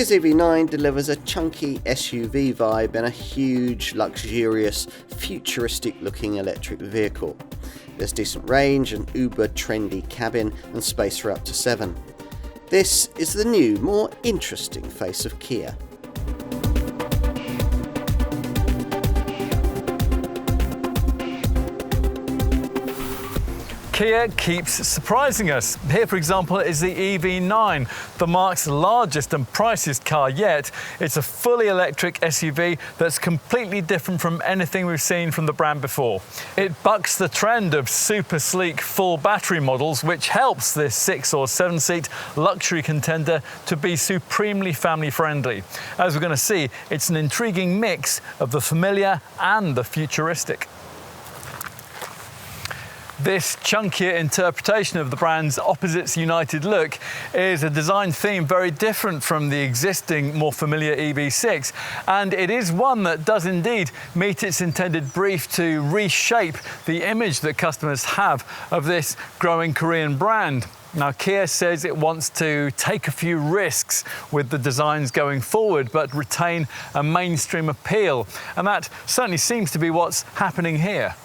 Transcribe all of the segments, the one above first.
Kia's EV9 delivers a chunky SUV vibe in a huge, luxurious, futuristic-looking electric vehicle. There's decent range, an uber-trendy cabin and space for up to 7. This is the new, more interesting face of Kia. Kia keeps surprising us. Here, for example, is the EV9, the marque's largest and priciest car yet. It's a fully electric SUV that's completely different from anything we've seen from the brand before. It bucks the trend of super sleek full battery models, which helps this 6 or 7 seat luxury contender to be supremely family friendly. As we're going to see, it's an intriguing mix of the familiar and the futuristic. This chunkier interpretation of the brand's opposites united look is a design theme very different from the existing, more familiar EV6, and it is one that does indeed meet its intended brief to reshape the image that customers have of this growing Korean brand. Now, Kia says it wants to take a few risks with the designs going forward, but retain a mainstream appeal, and that certainly seems to be what's happening here.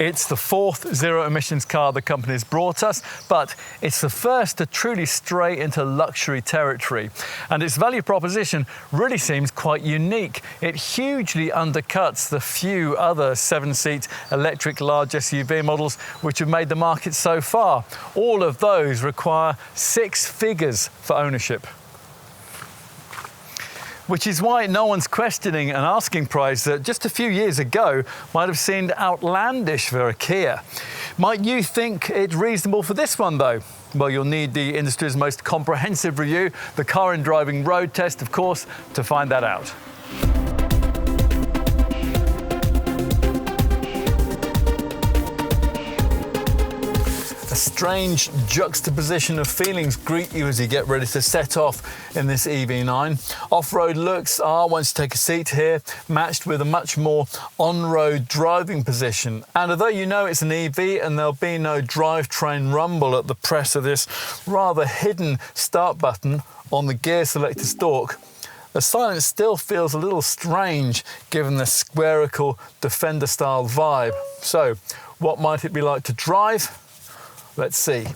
It's the fourth zero-emissions car the company's brought us, but it's the first to truly stray into luxury territory. And its value proposition really seems quite unique. It hugely undercuts the few other 7-seat electric large SUV models which have made the market so far. All of those require 6 figures for ownership. Which is why no one's questioning an asking price that just a few years ago might have seemed outlandish for a Kia. Might you think it reasonable for this one though? Well, you'll need the industry's most comprehensive review, the Car and Driving road test, of course, to find that out. Strange juxtaposition of feelings greet you as you get ready to set off in this EV9. Off-road looks are, once you take a seat here, matched with a much more on-road driving position. And although you know it's an EV and there'll be no drivetrain rumble at the press of this rather hidden start button on the gear selector stalk, the silence still feels a little strange given the spherical Defender-style vibe. So, what might it be like to drive? Let's see.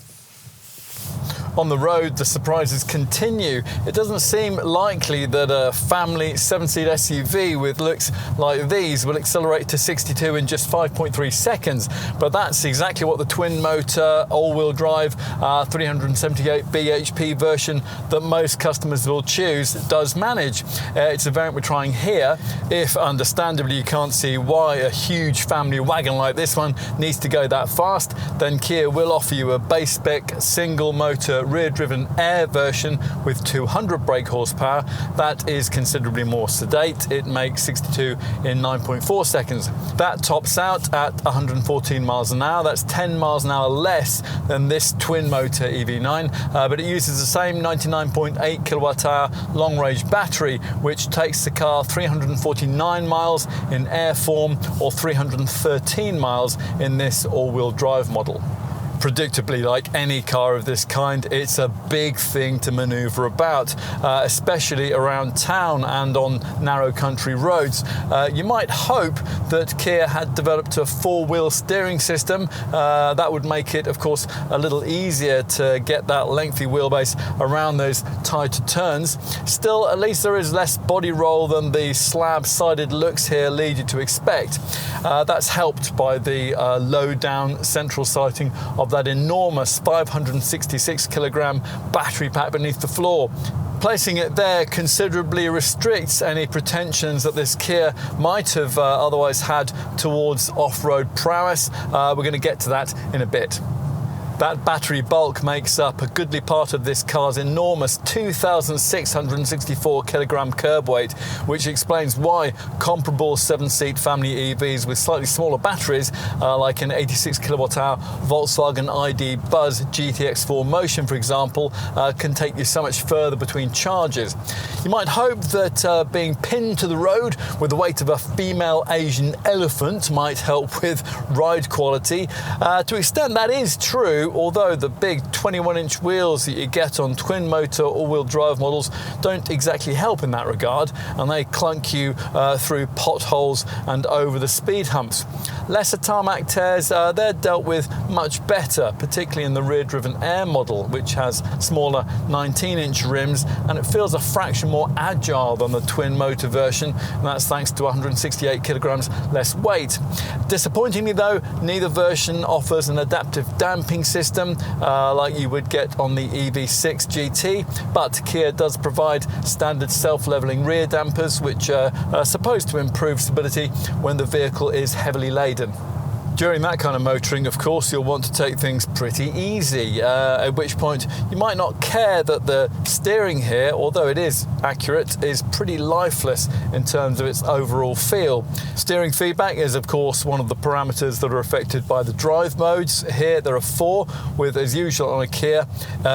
On the road, the surprises continue. It doesn't seem likely that a family 7-seat SUV with looks like these will accelerate to 62 in just 5.3 seconds, but that's exactly what the twin-motor, all-wheel drive, 378 bhp version that most customers will choose does manage. It's a variant we're trying here. If, understandably, you can't see why a huge family wagon like this one needs to go that fast, then Kia will offer you a base-spec single-motor rear-driven Air version with 200 brake horsepower. That is considerably more sedate. It makes 62 in 9.4 seconds. That tops out at 114 miles an hour. That's 10 miles an hour less than this twin-motor EV9, but it uses the same 99.8 kilowatt-hour long-range battery, which takes the car 349 miles in Air form or 313 miles in this all-wheel drive model. Predictably, like any car of this kind, it's a big thing to maneuver about, especially around town and on narrow country roads. You might hope that Kia had developed a 4-wheel steering system. That would make it, of course, a little easier to get that lengthy wheelbase around those tighter turns. Still, at least there is less body roll than the slab-sided looks here lead you to expect. That's helped by the low-down central sighting of that enormous 566 kilogram battery pack beneath the floor. Placing it there considerably restricts any pretensions that this Kia might have otherwise had towards off-road prowess. We're going to get to that in a bit. That battery bulk makes up a goodly part of this car's enormous 2,664 kilogram curb weight, which explains why comparable 7-seat family EVs with slightly smaller batteries, like an 86 kilowatt-hour Volkswagen ID Buzz GTX4 Motion, for example, can take you so much further between charges. You might hope that being pinned to the road with the weight of a female Asian elephant might help with ride quality. To an extent, that is true. although the big 21-inch wheels that you get on twin motor all-wheel drive models don't exactly help in that regard, and they clunk you through potholes and over the speed humps. Lesser tarmac tears, they're dealt with much better, particularly in the rear-driven Air model, which has smaller 19-inch rims, and it feels a fraction more agile than the twin motor version, and that's thanks to 168 kilograms less weight. Disappointingly though, neither version offers an adaptive damping system like you would get on the EV6 GT, but Kia does provide standard self-leveling rear dampers, which are supposed to improve stability when the vehicle is heavily laden. During that kind of motoring, of course, you'll want to take things pretty easy, at which point you might not care that the steering here, although it is accurate, is pretty lifeless in terms of its overall feel. Steering feedback is, of course, one of the parameters that are affected by the drive modes. Here there are 4, with, as usual on a Kia,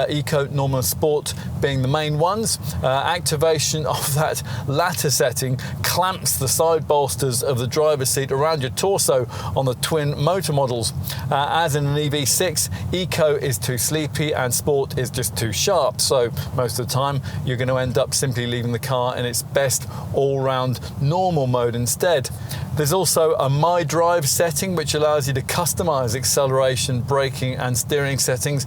Eco, Normal, Sport being the main ones. Activation of that latter setting clamps the side bolsters of the driver's seat around your torso on the twin motor models. As in an EV6, Eco is too sleepy and Sport is just too sharp, so most of the time you're going to end up simply leaving the car in its best all-round normal mode instead. There's also a My Drive setting, which allows you to customize acceleration, braking and steering settings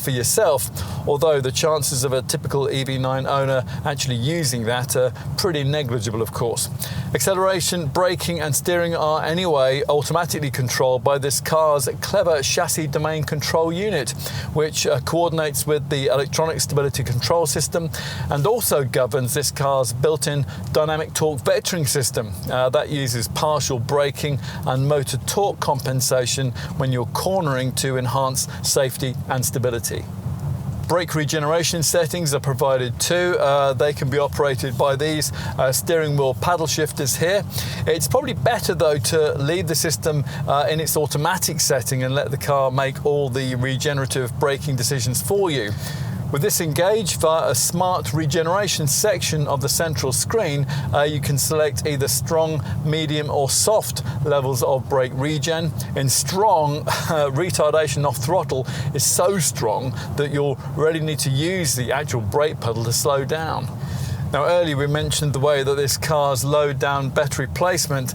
for yourself, although the chances of a typical EV9 owner actually using that are pretty negligible, of course. Acceleration, braking and steering are anyway automatically controlled by this car's clever chassis domain control unit, which coordinates with the electronic stability control system and also governs this car's built-in dynamic torque vectoring system that uses partial braking and motor torque compensation when you're cornering to enhance safety and stability. Brake regeneration settings are provided too. They can be operated by these steering wheel paddle shifters here. It's probably better though to leave the system in its automatic setting and let the car make all the regenerative braking decisions for you. With this engaged via a smart regeneration section of the central screen, you can select either strong, medium or soft levels of brake regen. In strong, retardation off throttle is so strong that you'll really need to use the actual brake pedal to slow down. Now, earlier we mentioned the way that this car's low-down battery placement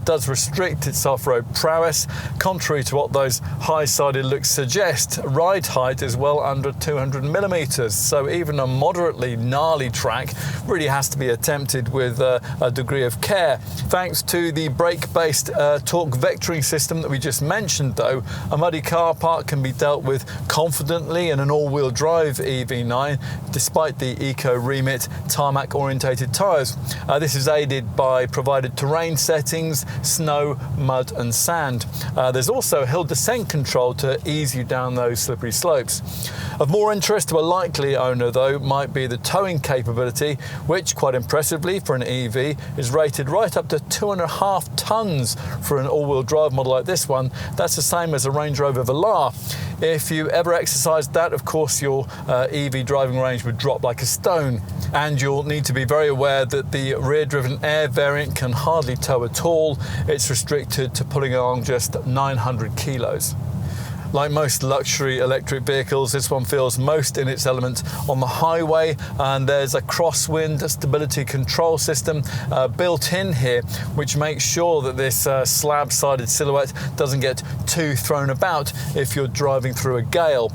does restrict its off-road prowess. Contrary to what those high-sided looks suggest, ride height is well under 200 millimeters, so even a moderately gnarly track really has to be attempted with a degree of care. Thanks to the brake-based torque vectoring system that we just mentioned, though, a muddy car park can be dealt with confidently in an all-wheel drive EV9, despite the Eco remit tarmac orientated tyres. This is aided by provided terrain settings, snow, mud and sand. There's also hill descent control to ease you down those slippery slopes. Of more interest to a likely owner though might be the towing capability, which quite impressively for an EV is rated right up to 2.5 tonnes for an all-wheel drive model like this one. That's the same as a Range Rover Velar. If you ever exercised that, of course your EV driving range would drop like a stone, and you'll need to be very aware that the rear-driven Air variant can hardly tow at all. It's restricted to pulling along just 900 kilos. Like most luxury electric vehicles, this one feels most in its element on the highway, and there's a crosswind stability control system built in here, which makes sure that this slab-sided silhouette doesn't get too thrown about if you're driving through a gale.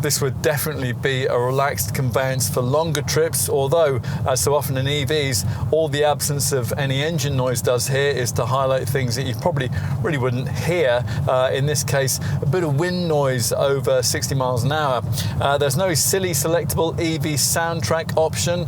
This would definitely be a relaxed conveyance for longer trips, although, as so often in EVs, all the absence of any engine noise does here is to highlight things that you probably really wouldn't hear. In this case, a bit of wind noise over 60 miles an hour. There's no silly selectable EV soundtrack option.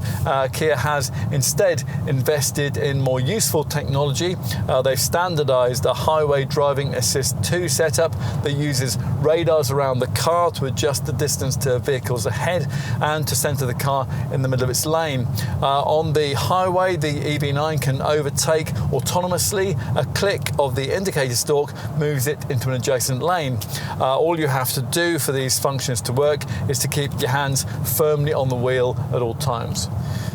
Kia has instead invested in more useful technology. They've standardized a highway driving assist 2 setup that uses radars around the car to adjust the distance to vehicles ahead and to center the car in the middle of its lane. On the highway, the EV9 can overtake autonomously. A click of the indicator stalk moves it into an adjacent lane. All you have to do for these functions to work is to keep your hands firmly on the wheel at all times.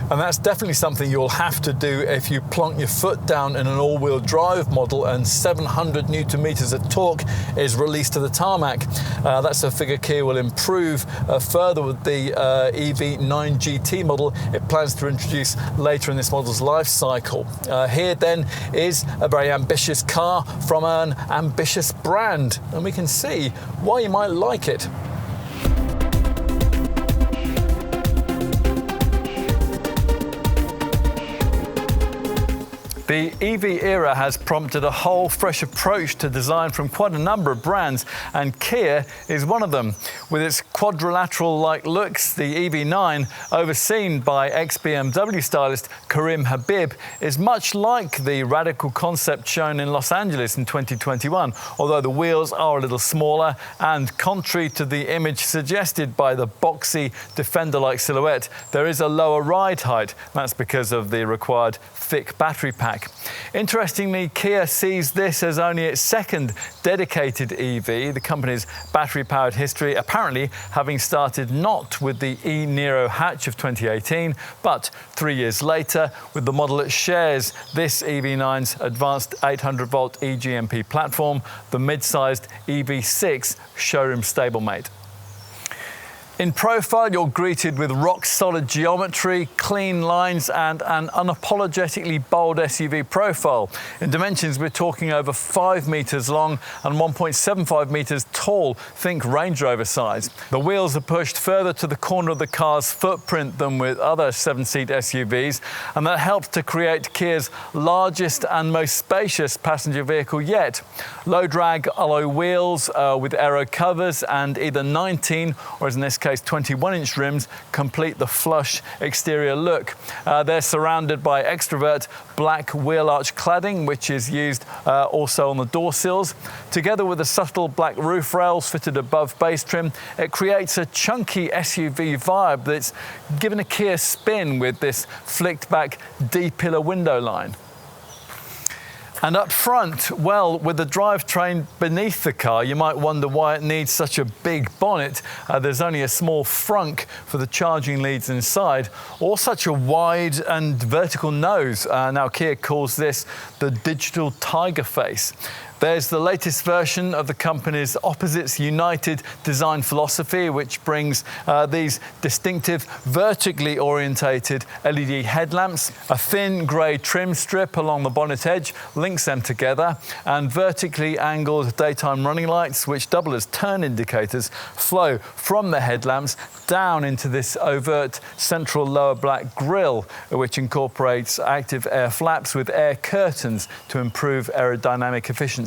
And that's definitely something you'll have to do if you plonk your foot down in an all-wheel drive model and 700 newton meters of torque is released to the tarmac. That's a figure Kia will improve further with the EV9 GT model it plans to introduce later in this model's life cycle. Here then is a very ambitious car from an ambitious brand, and we can see why you might like it. The EV era has prompted a whole fresh approach to design from quite a number of brands, and Kia is one of them. With its quadrilateral-like looks, the EV9, overseen by ex-BMW stylist Karim Habib, is much like the radical concept shown in Los Angeles in 2021, although the wheels are a little smaller and, contrary to the image suggested by the boxy Defender-like silhouette, there is a lower ride height. That's because of the required thick battery pack. Interestingly, Kia sees this as only its second dedicated EV, the company's battery-powered history apparently having started not with the e-Niro hatch of 2018, but 3 years later with the model that shares this EV9's advanced 800-volt eGMP platform, the mid-sized EV6 showroom stablemate. In profile, you're greeted with rock-solid geometry, clean lines and an unapologetically bold SUV profile. In dimensions, we're talking over 5 metres long and 1.75 metres tall, think Range Rover size. The wheels are pushed further to the corner of the car's footprint than with other 7-seat SUVs, and that helps to create Kia's largest and most spacious passenger vehicle yet. Low-drag alloy wheels with aero covers and either 19 or, as in this case, 21-inch rims complete the flush exterior look. They're surrounded by extravert black wheel arch cladding, which is used also on the door sills. Together with the subtle black roof rails fitted above base trim, it creates a chunky SUV vibe that's given a Kia spin with this flicked back D-pillar window line. And up front, well, with the drivetrain beneath the car, you might wonder why it needs such a big bonnet. There's only a small frunk for the charging leads inside, or such a wide and vertical nose. Now, Kia calls this the digital tiger face. There's the latest version of the company's Opposites United design philosophy, which brings these distinctive vertically orientated LED headlamps. A thin grey trim strip along the bonnet edge links them together, and vertically angled daytime running lights, which double as turn indicators, flow from the headlamps down into this overt central lower black grille, which incorporates active air flaps with air curtains to improve aerodynamic efficiency.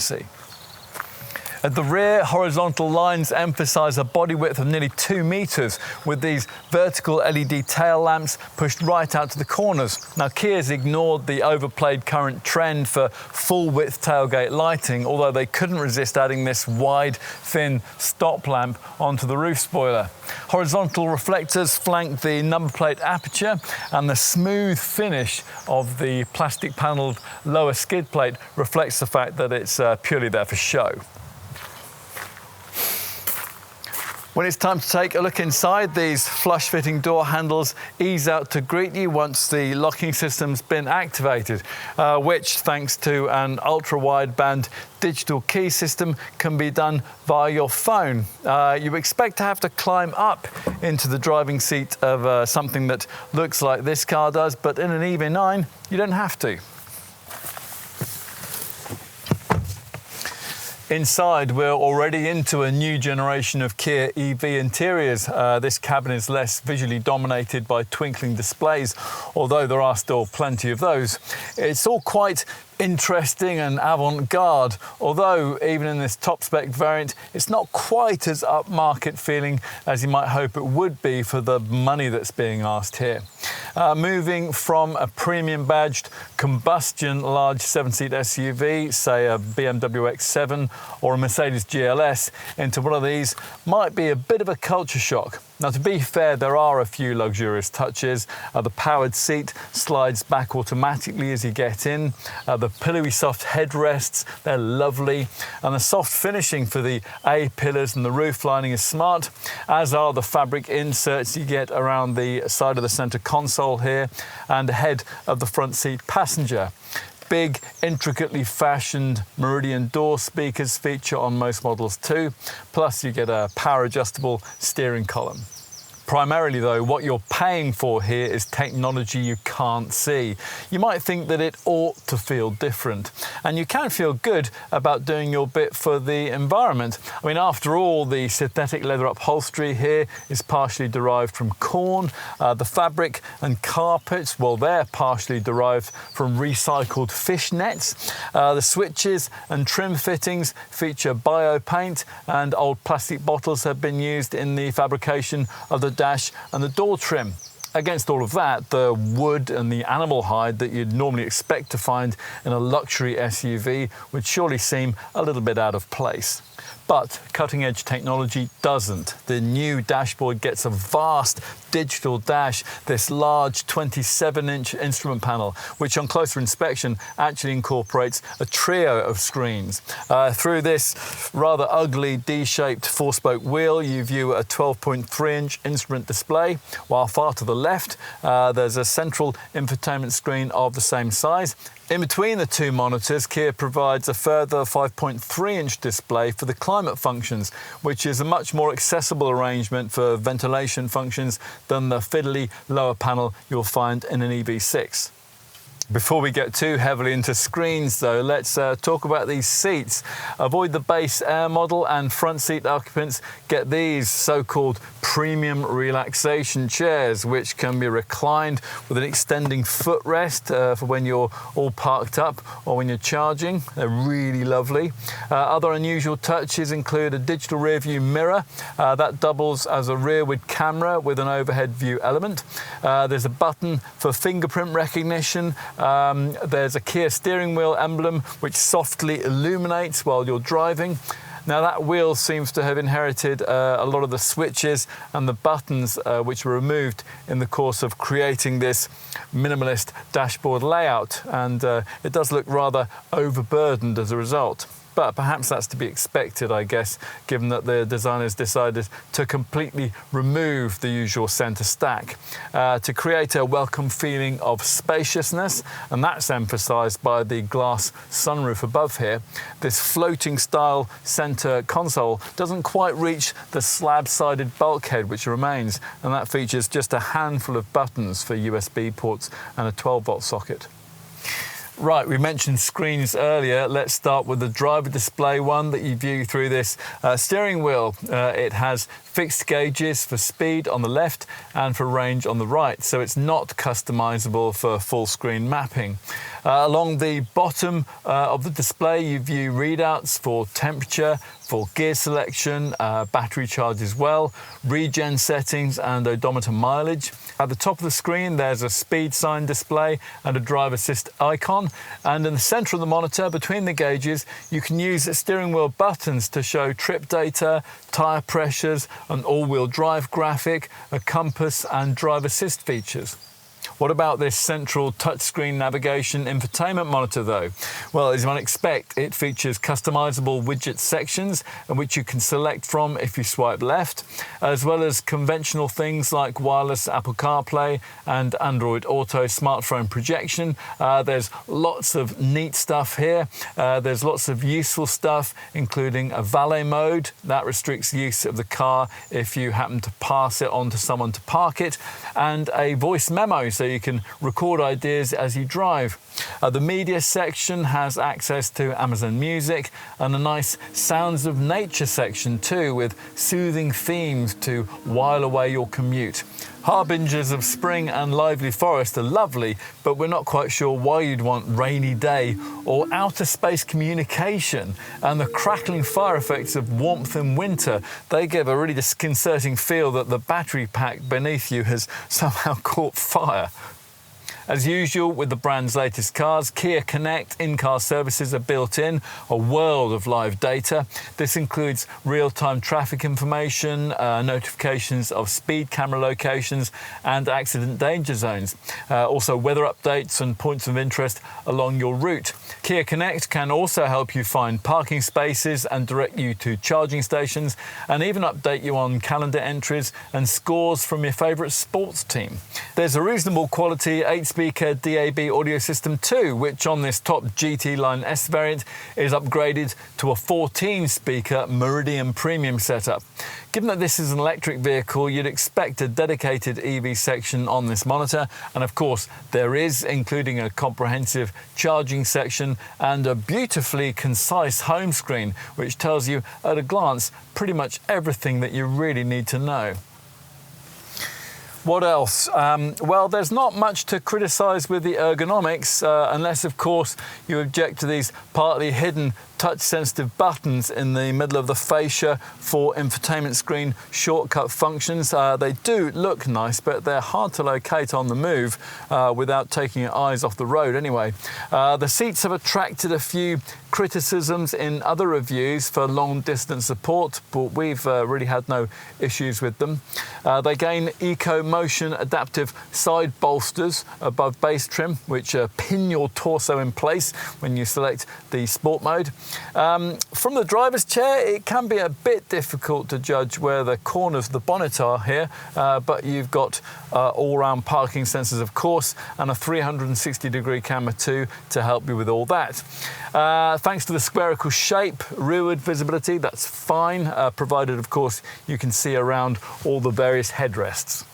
At the rear, horizontal lines emphasise a body width of nearly 2 metres, with these vertical LED tail lamps pushed right out to the corners. Now, Kia's ignored the overplayed current trend for full-width tailgate lighting, although they couldn't resist adding this wide, thin stop lamp onto the roof spoiler. Horizontal reflectors flank the number plate aperture, and the smooth finish of the plastic-panelled lower skid plate reflects the fact that it's purely there for show. When it's time to take a look inside, these flush-fitting door handles ease out to greet you once the locking system's been activated, which, thanks to an ultra-wideband digital key system, can be done via your phone. You expect to have to climb up into the driving seat of something that looks like this car does, but in an EV9, you don't have to. Inside, we're already into a new generation of Kia EV interiors. This cabin is less visually dominated by twinkling displays, although there are still plenty of those. It's all quite interesting and avant-garde, although even in this top-spec variant, it's not quite as upmarket feeling as you might hope it would be for the money that's being asked here. Moving from a premium-badged combustion large 7-seat SUV, say a BMW X7 or a Mercedes GLS, into one of these might be a bit of a culture shock. Now, to be fair, there are a few luxurious touches. The powered seat slides back automatically as you get in. The pillowy soft headrests, they're lovely. And the soft finishing for the A-pillars and the roof lining is smart, as are the fabric inserts you get around the side of the centre console here and ahead of the front seat passenger. Big, intricately fashioned Meridian door speakers feature on most models too, plus you get a power adjustable steering column. Primarily though, what you're paying for here is technology you can't see. You might think that it ought to feel different, and you can feel good about doing your bit for the environment. I mean, after all, the synthetic leather upholstery here is partially derived from corn. The fabric and carpets, well, they're partially derived from recycled fish nets. The switches and trim fittings feature bio paint, and old plastic bottles have been used in the fabrication of the dash and the door trim. Against all of that, the wood and the animal hide that you'd normally expect to find in a luxury SUV would surely seem a little bit out of place. But cutting-edge technology doesn't. The new dashboard gets a vast digital dash, this large 27-inch instrument panel, which on closer inspection actually incorporates a trio of screens. Through this rather ugly D-shaped four-spoke wheel, you view a 12.3-inch instrument display, while far to the left, there's a central infotainment screen of the same size. In between the two monitors, Kia provides a further 5.3-inch display for the climate functions, which is a much more accessible arrangement for ventilation functions than the fiddly lower panel you'll find in an EV6. Before we get too heavily into screens though, let's talk about these seats. Avoid the base Air model, and front seat occupants get these so-called premium relaxation chairs, which can be reclined with an extending footrest for when you're all parked up or when you're charging. They're really lovely. Other unusual touches include a digital rear view mirror that doubles as a rearward camera with an overhead view element. There's a button for fingerprint recognition. There's a Kia steering wheel emblem which softly illuminates while you're driving. Now, that wheel seems to have inherited a lot of the switches and the buttons which were removed in the course of creating this minimalist dashboard layout, and it does look rather overburdened as a result. But perhaps that's to be expected, I guess, given that the designers decided to completely remove the usual centre stack to create a welcome feeling of spaciousness, and that's emphasised by the glass sunroof above here. This floating style centre console doesn't quite reach the slab-sided bulkhead which remains, and that features just a handful of buttons for USB ports and a 12-volt socket. Right, we mentioned screens earlier. Let's start with the driver display one that you view through this steering wheel. It has fixed gauges for speed on the left and for range on the right, so it's not customizable for full screen mapping. Along the bottom of the display, you view readouts for temperature, for gear selection, battery charge as well, regen settings and odometer mileage. At the top of the screen, there's a speed sign display and a drive assist icon. And in the center of the monitor, between the gauges, you can use the steering wheel buttons to show trip data, tire pressures, an all-wheel drive graphic, a compass and drive assist features. What about this central touchscreen navigation infotainment monitor though? Well, as you might expect, it features customizable widget sections which you can select from if you swipe left, as well as conventional things like wireless Apple CarPlay and Android Auto smartphone projection. There's lots of neat stuff here. There's lots of useful stuff, including a valet mode that restricts use of the car if you happen to pass it on to someone to park it, and a voice memo so you can record ideas as you drive. The media section has access to Amazon Music, and a nice sounds of nature section too, with soothing themes to while away your commute. Harbingers of spring and lively forest are lovely, but we're not quite sure why you'd want rainy day or outer space communication. And the crackling fire effects of warmth in winter, they give a really disconcerting feel that the battery pack beneath you has somehow caught fire. As usual with the brand's latest cars, Kia Connect in-car services are built in, a world of live data. This includes real-time traffic information, notifications of speed camera locations and accident danger zones. Also weather updates and points of interest along your route. Kia Connect can also help you find parking spaces and direct you to charging stations, and even update you on calendar entries and scores from your favourite sports team. There's a reasonable quality 8-speaker DAB audio system too, which on this top GT Line S variant is upgraded to a 14-speaker Meridian Premium setup. Given that this is an electric vehicle, you'd expect a dedicated EV section on this monitor, and of course there is, including a comprehensive charging section and a beautifully concise home screen, which tells you at a glance pretty much everything that you really need to know. What else? Well, there's not much to criticise with the ergonomics, unless of course you object to these partly hidden touch-sensitive buttons in the middle of the fascia for infotainment screen shortcut functions. They do look nice, but they're hard to locate on the move without taking your eyes off the road anyway. The seats have attracted a few criticisms in other reviews for long-distance support, but we've really had no issues with them. They gain eco-motion adaptive side bolsters above base trim, which pin your torso in place when you select the sport mode. From the driver's chair, it can be a bit difficult to judge where the corners of the bonnet are here, but you've got all-round parking sensors, of course, and a 360-degree camera too to help you with all that. Thanks to the spherical shape, rearward visibility, that's fine, provided, of course, you can see around all the various headrests.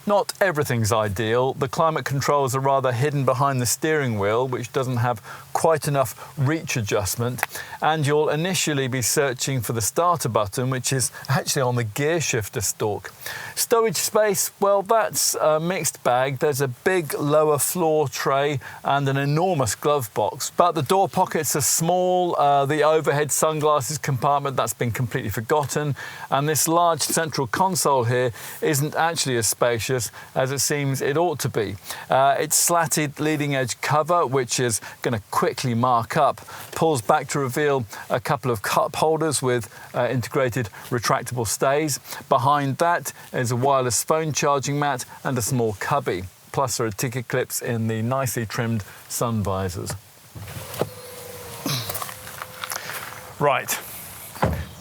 Not everything's ideal. The climate controls are rather hidden behind the steering wheel, which doesn't have quite enough reach adjustment, and you'll initially be searching for the starter button, which is actually on the gear shifter stalk. Storage space, well, that's a mixed bag. There's a big lower floor tray and an enormous glove box, but the door pockets are small. The overhead sunglasses compartment, that's been completely forgotten, and this large central console here isn't actually as spacious as it seems it ought to be. Its slatted leading edge cover, which is going to quickly mark up, pulls back to reveal a couple of cup holders with integrated retractable stays. Behind that is a wireless phone charging mat and a small cubby. Plus there are ticket clips in the nicely trimmed sun visors. Right.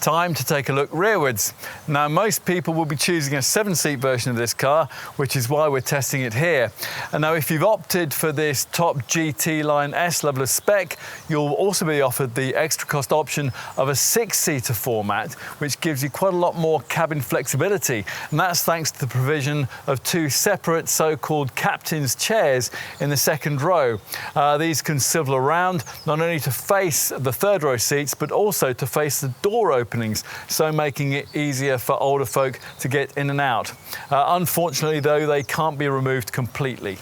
Time to take a look rearwards. Now, most people will be choosing a 7-seat version of this car, which is why we're testing it here. And now, if you've opted for this top GT Line S level of spec, you'll also be offered the extra cost option of a 6-seater format, which gives you quite a lot more cabin flexibility. And that's thanks to the provision of 2 separate so-called captain's chairs in the second row. These can swivel around, not only to face the third row seats, but also to face the door openings, so making it easier for older folk to get in and out. Unfortunately, though, they can't be removed completely.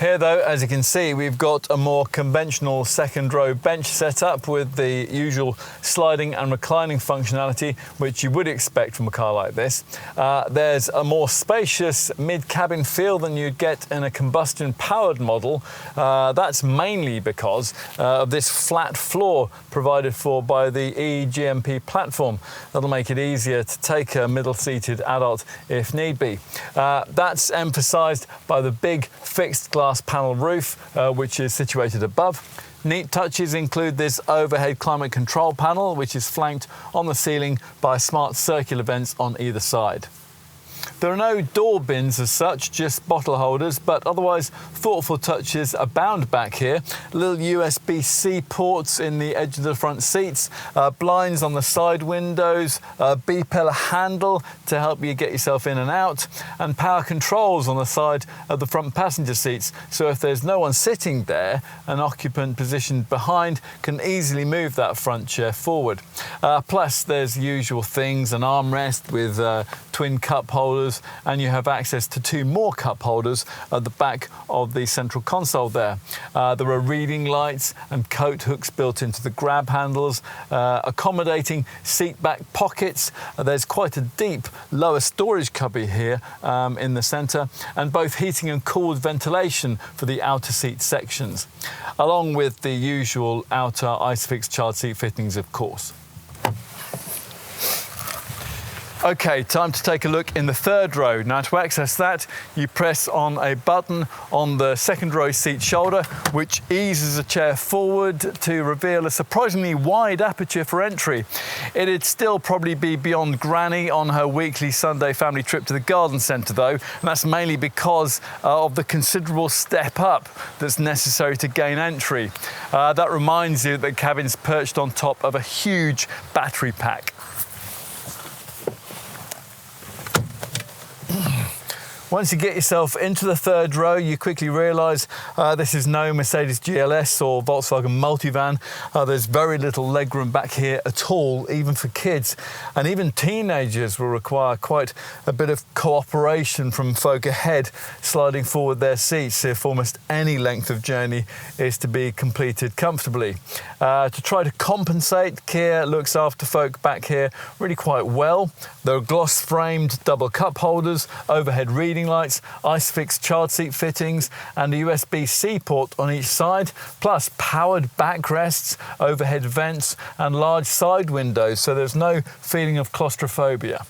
Here, though, as you can see, we've got a more conventional second row bench setup with the usual sliding and reclining functionality, which you would expect from a car like this. There's a more spacious mid-cabin feel than you'd get in a combustion-powered model. That's mainly because of this flat floor provided for by the eGMP platform. That'll make it easier to take a middle-seated adult if need be. That's emphasised by the big fixed glass panel roof, which is situated above. Neat touches include this overhead climate control panel, which is flanked on the ceiling by smart circular vents on either side. There are no door bins as such, just bottle holders, but otherwise thoughtful touches abound back here. Little USB-C ports in the edge of the front seats, blinds on the side windows, a B-pillar handle to help you get yourself in and out, and power controls on the side of the front passenger seats. So if there's no one sitting there, an occupant positioned behind can easily move that front chair forward. Plus there's the usual things, an armrest with twin cup holders, holders, and you have access to 2 more cup holders at the back of the central console there. There are reading lights and coat hooks built into the grab handles, accommodating seat back pockets. There's quite a deep lower storage cubby here in the centre, and both heating and cooled ventilation for the outer seat sections, along with the usual outer ISOFIX child seat fittings, of course. Okay, time to take a look in the third row. Now, to access that, you press on a button on the second row seat shoulder, which eases a chair forward to reveal a surprisingly wide aperture for entry. It'd still probably be beyond Granny on her weekly Sunday family trip to the garden centre, though, and that's mainly because of the considerable step up that's necessary to gain entry. That reminds you that the cabin's perched on top of a huge battery pack. Once you get yourself into the third row, you quickly realise this is no Mercedes GLS or Volkswagen multivan. There's very little legroom back here at all, even for kids. And even teenagers will require quite a bit of cooperation from folk ahead, sliding forward their seats if almost any length of journey is to be completed comfortably. To try to compensate, Kia looks after folk back here really quite well. There are gloss-framed double cup holders, overhead reading lights, ISOFIX child seat fittings, and a USB-C port on each side, plus powered backrests, overhead vents, and large side windows, so there's no feeling of claustrophobia.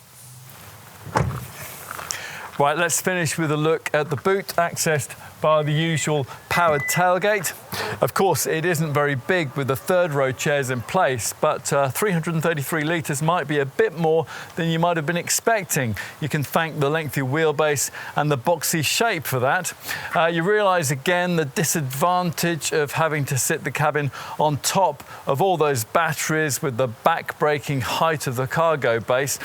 Right, let's finish with a look at the boot, accessed by the usual powered tailgate. Of course, it isn't very big with the third row chairs in place, but 333 litres might be a bit more than you might have been expecting. You can thank the lengthy wheelbase and the boxy shape for that. You realise again the disadvantage of having to sit the cabin on top of all those batteries with the back-breaking height of the cargo base,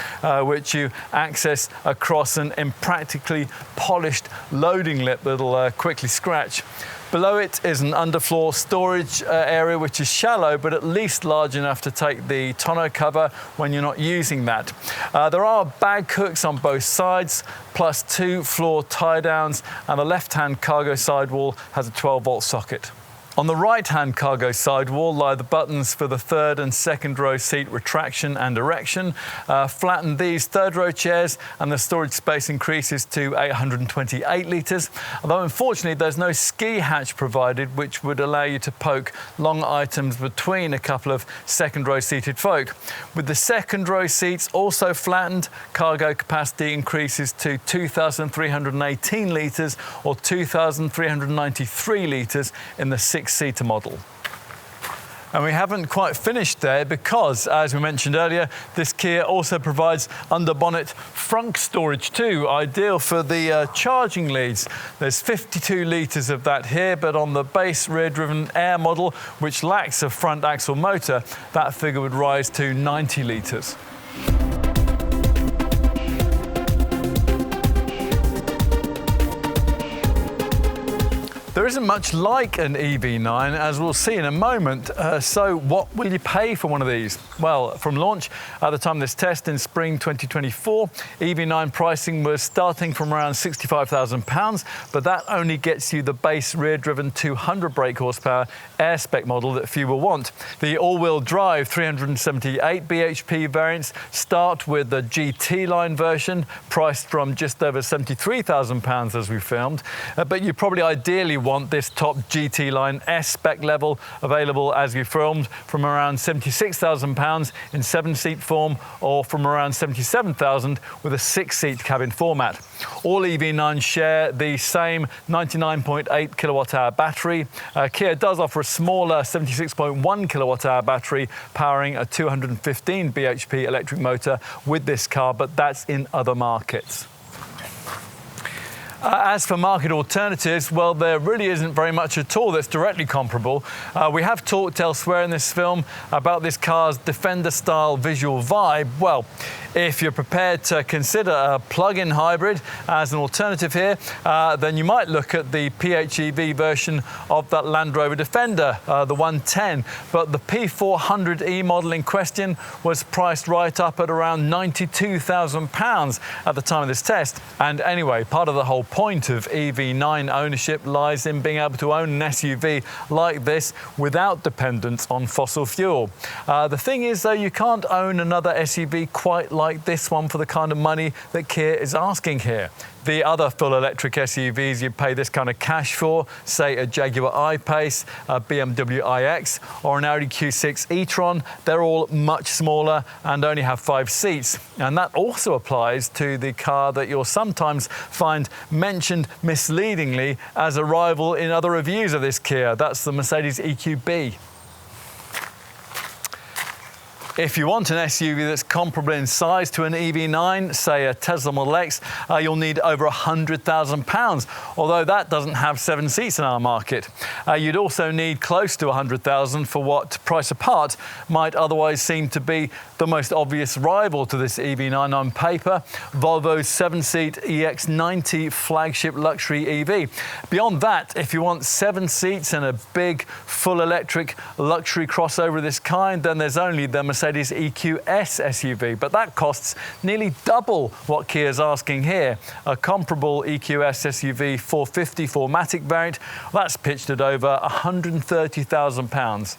which you access across an impractically polished loading lip that'll quickly scratch. Below it is an underfloor storage area, which is shallow, but at least large enough to take the tonneau cover when you're not using that. There are bag hooks on both sides, plus 2 floor tie downs, and the left-hand cargo sidewall has a 12-volt socket. On the right-hand cargo sidewall lie the buttons for the third and second row seat retraction and erection. Flatten these third row chairs and the storage space increases to 828 litres, although unfortunately there's no ski hatch provided, which would allow you to poke long items between a couple of second row seated folk. With the second row seats also flattened, cargo capacity increases to 2,318 litres or 2,393 litres in the 6-seater model. And we haven't quite finished there because, as we mentioned earlier, this Kia also provides under-bonnet frunk storage too, ideal for the charging leads. There's 52 litres of that here, but on the base rear-driven Air model, which lacks a front axle motor, that figure would rise to 90 litres. There isn't much like an EV9, as we'll see in a moment, so what will you pay for one of these? Well, from launch, at the time of this test in spring 2024, EV9 pricing was starting from around £65,000, but that only gets you the base rear-driven 200 brake horsepower air-spec model that few will want. The all-wheel drive 378 bhp variants start with the GT line version, priced from just over £73,000 as we filmed, but you probably ideally want this top GT line S-spec level, available as we filmed, from around £76,000 in 7-seat form, or from around £77,000 with a 6-seat cabin format. All EV9s share the same 99.8 kilowatt-hour battery. Kia does offer a smaller 76.1 kilowatt-hour battery powering a 215 bhp electric motor with this car, but that's in other markets. As for market alternatives, well, there really isn't very much at all that's directly comparable. We have talked elsewhere in this film about this car's Defender-style visual vibe. Well, if you're prepared to consider a plug-in hybrid as an alternative here, then you might look at the PHEV version of that Land Rover Defender, the 110. But the P400e model in question was priced right up at around £92,000 at the time of this test. And anyway, part of the whole point of EV9 ownership lies in being able to own an SUV like this without dependence on fossil fuel. The thing is, though, you can't own another SUV quite like this one for the kind of money that Kia is asking here. The other full electric SUVs you'd pay this kind of cash for, say a Jaguar I-Pace, a BMW iX or an Audi Q6 e-tron, they're all much smaller and only have 5 seats. And that also applies to the car that you'll sometimes find mentioned misleadingly as a rival in other reviews of this Kia. That's the Mercedes EQB. If you want an SUV that's comparable in size to an EV9, say a Tesla Model X, you'll need over £100,000, although that doesn't have 7 seats in our market. You'd also need close to £100,000 for what, price apart, might otherwise seem to be the most obvious rival to this EV9 on paper, Volvo's 7-seat EX90 flagship luxury EV. Beyond that, if you want 7 seats and a big, full electric luxury crossover of this kind, then there's only the Mercedes EQS SUV, but that costs nearly double what Kia's asking here. A comparable EQS SUV 450 4MATIC variant, that's pitched at over £130,000.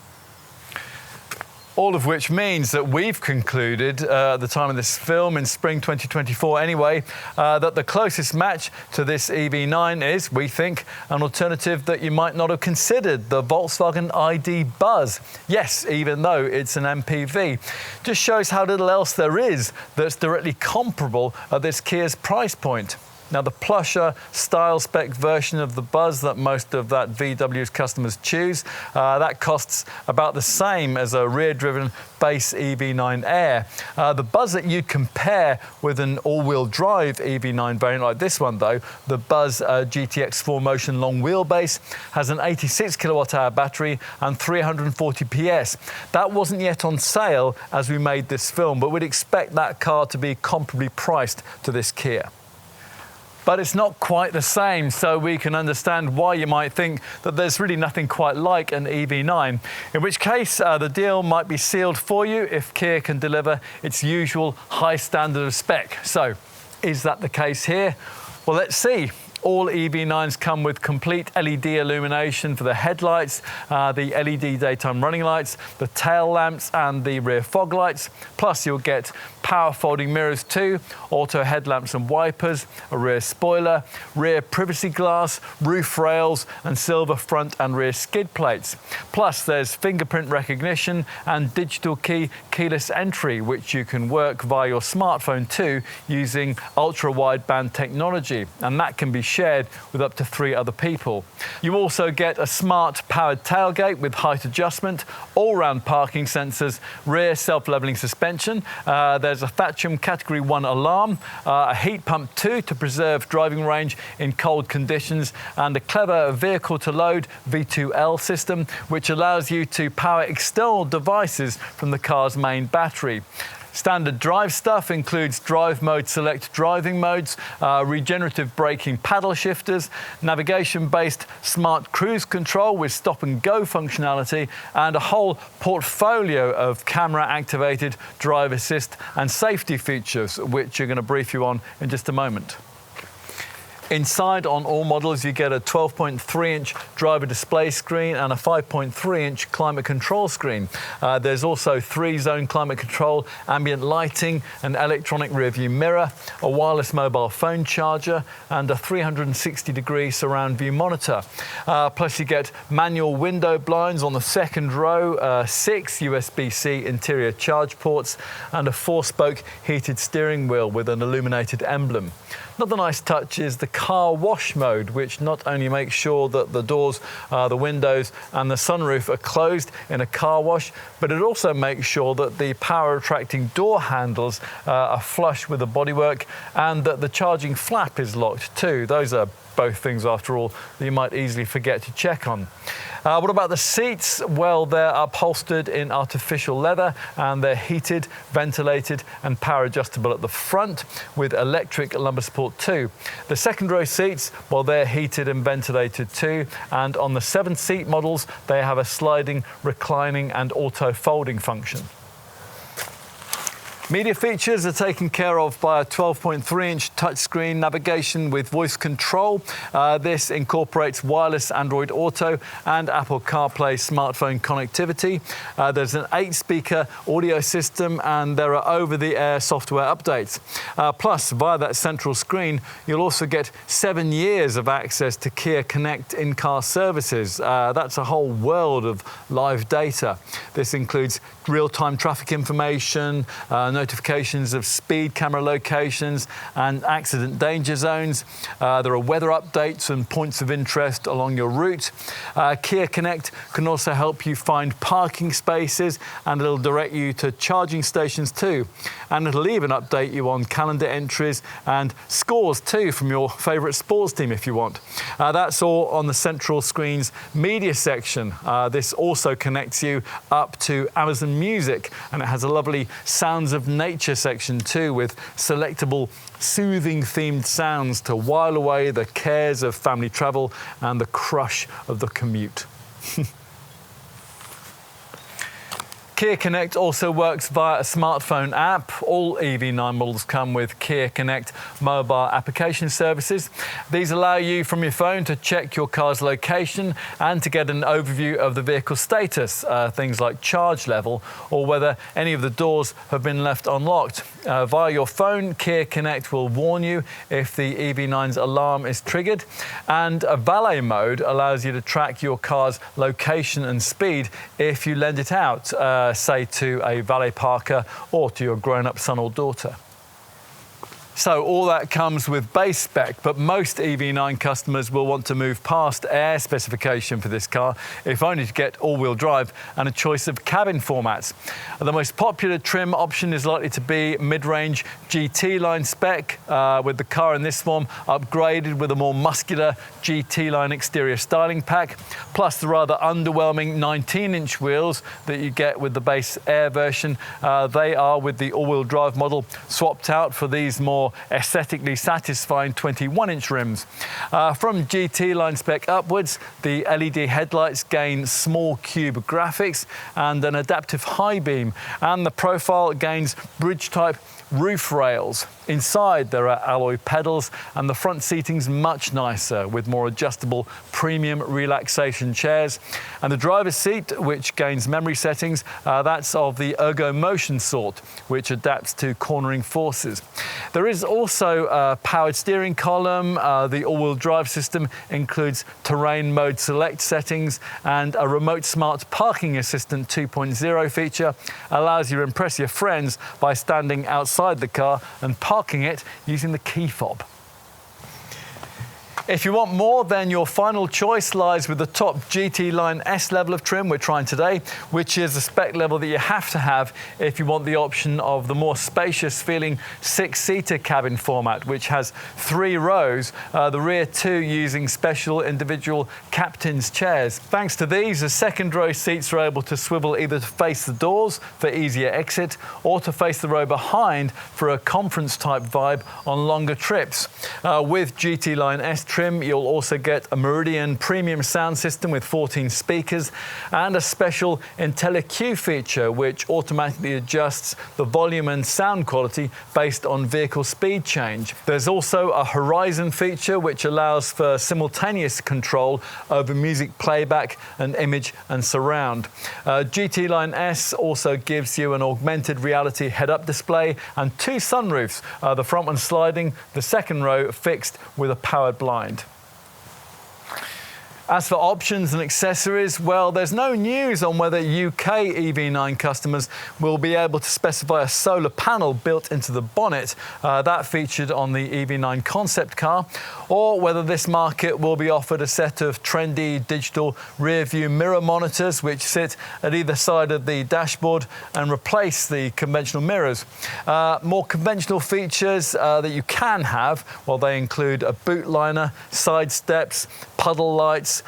All of which means that we've concluded at the time of this film, in spring 2024 anyway, that the closest match to this EV9 is, we think, an alternative that you might not have considered, the Volkswagen ID Buzz. Yes, even though it's an MPV. Just shows how little else there is that's directly comparable at this Kia's price point. Now, the plusher style spec version of the Buzz that most of that VW's customers choose, that costs about the same as a rear-driven base EV9 Air. The Buzz that you'd compare with an all-wheel drive EV9 variant like this one, though, the Buzz GTX 4Motion long wheelbase, has an 86 kilowatt-hour battery and 340 PS. That wasn't yet on sale as we made this film, but we'd expect that car to be comparably priced to this Kia. But it's not quite the same, so we can understand why you might think that there's really nothing quite like an EV9, in which case the deal might be sealed for you if Kia can deliver its usual high standard of spec. So, is that the case here? Well, let's see. All EV9s come with complete LED illumination for the headlights, the LED daytime running lights, the tail lamps and the rear fog lights. Plus you'll get power folding mirrors too, auto headlamps and wipers, a rear spoiler, rear privacy glass, roof rails and silver front and rear skid plates. Plus there's fingerprint recognition and digital key keyless entry, which you can work via your smartphone too using ultra-wideband technology, and that can be shared with up to 3 other people. You also get a smart powered tailgate with height adjustment, all-round parking sensors, rear self-leveling suspension. There's a Thatcham Category 1 alarm, a heat pump too to preserve driving range in cold conditions, and a clever vehicle-to-load V2L system, which allows you to power external devices from the car's main battery. Standard drive stuff includes drive mode select driving modes, regenerative braking paddle shifters, navigation-based smart cruise control with stop and go functionality, and a whole portfolio of camera-activated drive assist and safety features, which you're going to brief you on in just a moment. Inside, on all models, you get a 12.3-inch driver display screen and a 5.3-inch climate control screen. There's also 3-zone climate control, ambient lighting, an electronic rear-view mirror, a wireless mobile phone charger, and a 360-degree surround view monitor. Plus, you get manual window blinds on the second row, 6 USB-C interior charge ports, and a 4-spoke heated steering wheel with an illuminated emblem. Another nice touch is the car wash mode, which not only makes sure that the doors, the windows and the sunroof are closed in a car wash, but it also makes sure that the power attracting door handles are flush with the bodywork and that the charging flap is locked too. Those are both things, after all, that you might easily forget to check on. What about the seats? Well, they're upholstered in artificial leather and they're heated, ventilated and power adjustable at the front with electric lumbar support too. The second row seats, well, they're heated and ventilated too, and on the 7-seat models they have a sliding, reclining and auto folding function. Media features are taken care of by a 12.3-inch touchscreen navigation with voice control. This incorporates wireless Android Auto and Apple CarPlay smartphone connectivity. There's an 8-speaker audio system and there are over-the-air software updates. Plus, via that central screen, you'll also get 7 years of access to Kia Connect in-car services. That's a whole world of live data. This includes real-time traffic information, notifications of speed camera locations and accident danger zones. There are weather updates and points of interest along your route. Kia Connect can also help you find parking spaces and it'll direct you to charging stations too. And it'll even update you on calendar entries and scores too from your favourite sports team if you want. That's all on the central screen's media section. This also connects you up to Amazon Music and it has a lovely Sounds of Nature section too, with selectable soothing themed sounds to while away the cares of family travel and the crush of the commute. Kia Connect also works via a smartphone app. All EV9 models come with Kia Connect mobile application services. These allow you from your phone to check your car's location and to get an overview of the vehicle status, things like charge level or whether any of the doors have been left unlocked. Via your phone, Kia Connect will warn you if the EV9's alarm is triggered, and a valet mode allows you to track your car's location and speed if you lend it out, say to a valet parker or to your grown-up son or daughter. So all that comes with base spec, but most EV9 customers will want to move past Air specification for this car, if only to get all-wheel drive and a choice of cabin formats. The most popular trim option is likely to be mid-range GT line spec, with the car in this form upgraded with a more muscular GT line exterior styling pack, plus the rather underwhelming 19-inch wheels that you get with the base Air version. They are, with the all-wheel drive model, swapped out for these more aesthetically satisfying 21-inch rims. From GT line spec upwards, the LED headlights gain small cube graphics and an adaptive high beam, and the profile gains bridge-type roof rails. Inside there are alloy pedals and the front seating's much nicer with more adjustable premium relaxation chairs, and the driver's seat, which gains memory settings, that's of the ergo motion sort, which adapts to cornering forces. There is also a powered steering column. The all-wheel drive system includes terrain mode select settings, and a remote smart parking assistant 2.0 feature allows you to impress your friends by standing outside the car and parking it using the key fob. If you want more, then your final choice lies with the top GT Line S level of trim we're trying today, which is the spec level that you have to have if you want the option of the more spacious feeling 6-seater cabin format, which has 3 rows, the rear 2 using special individual captain's chairs. Thanks to these, the second row seats are able to swivel either to face the doors for easier exit or to face the row behind for a conference type vibe on longer trips. With GT Line S trim, you'll also get a Meridian premium sound system with 14 speakers and a special IntelliQ feature which automatically adjusts the volume and sound quality based on vehicle speed change. There's also a Horizon feature which allows for simultaneous control over music playback and image and surround. GT Line S also gives you an augmented reality head-up display and 2 sunroofs, the front one sliding, the second row fixed with a powered blind. As for options and accessories, well, there's no news on whether UK EV9 customers will be able to specify a solar panel built into the bonnet that featured on the EV9 concept car, or whether this market will be offered a set of trendy digital rear view mirror monitors which sit at either side of the dashboard and replace the conventional mirrors. More conventional features that you can have, well, they include a boot liner, side steps, puddle lights,